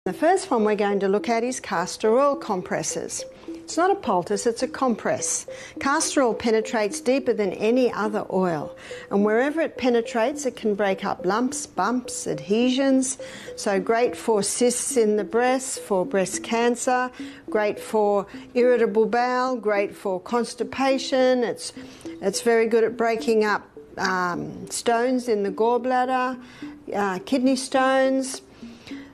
The first one we're going to look at is castor oil compresses. It's not a poultice, it's a compress. Castor oil penetrates deeper than any other oil, and wherever it penetrates it can break up lumps, bumps, adhesions. So great for cysts in the breast, for breast cancer, great for irritable bowel, great for constipation. It's very good at breaking up stones in the gallbladder, kidney stones,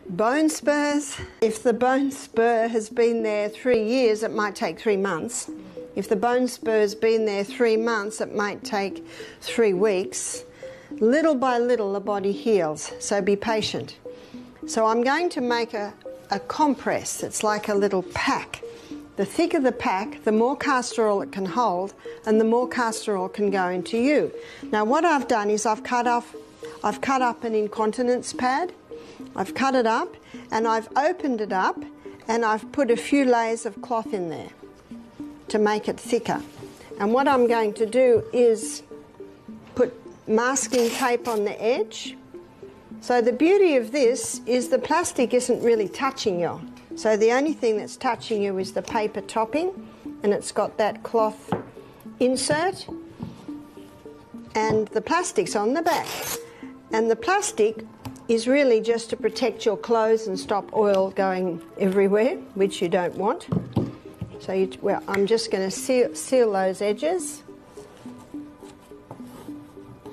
bone spurs. If the bone spur has been there 3 years, it might take 3 months. If the bone spur's been there 3 months, it might take 3 weeks. Little by little, the body heals, so be patient. So I'm going to make a compress. It's like a little pack. The thicker the pack, the more castor oil it can hold, and the more castor oil can go into you. Now what I've done is I've cut up an incontinence pad. I've cut it up and I've opened it up and I've put a few layers of cloth in there to make it thicker. And what I'm going to do is put masking tape on the edge. So the beauty of this is the plastic isn't really touching you. So the only thing that's touching you is the paper topping, and it's got that cloth insert, and the plastic's on the back. And the plastic is really just to protect your clothes and stop oil going everywhere, which you don't want. So I'm just going to seal those edges.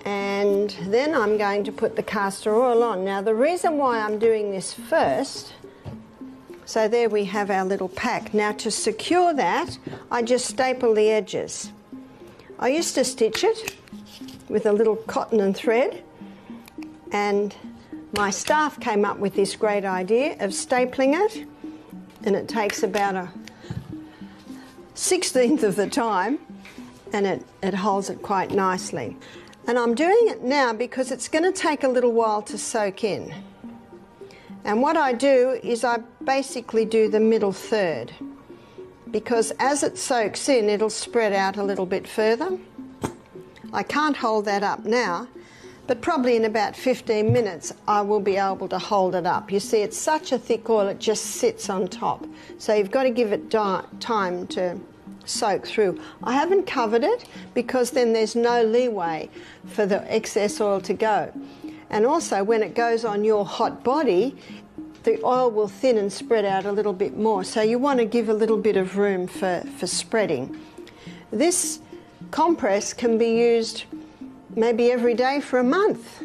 And then I'm going to put the castor oil on. Now the reason why I'm doing this first, so there we have our little pack. Now to secure that, I just staple the edges. I used to stitch it with a little cotton and thread, and my staff came up with this great idea of stapling it, and it takes about a 1/16 of the time, and it holds it quite nicely. And I'm doing it now because it's going to take a little while to soak in. And what I do is I basically do the middle third, because as it soaks in, it'll spread out a little bit further. I can't hold that up now, but probably in about 15 minutes I will be able to hold it up. You see, it's such a thick oil, it just sits on top. So you've got to give it time to soak through. I haven't covered it because then there's no leeway for the excess oil to go. And also when it goes on your hot body, the oil will thin and spread out a little bit more. So you want to give a little bit of room for spreading. This compress can be used maybe every day for a month,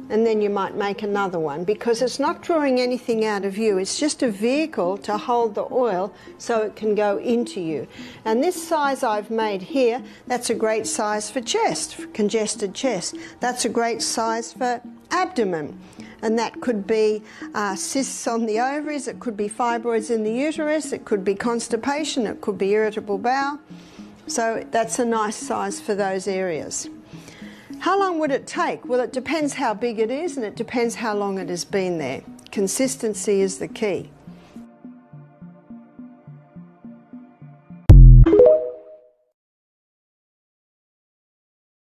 and then you might make another one, because it's not drawing anything out of you. It's just a vehicle to hold the oil so it can go into you. And this size I've made here, that's a great size for chest, for congested chest. That's a great size for abdomen, and that could be cysts on the ovaries, it could be fibroids in the uterus, it could be constipation, it could be irritable bowel. So that's a nice size for those areas. How long would it take? Well, it depends how big it is, and it depends how long it has been there. Consistency is the key.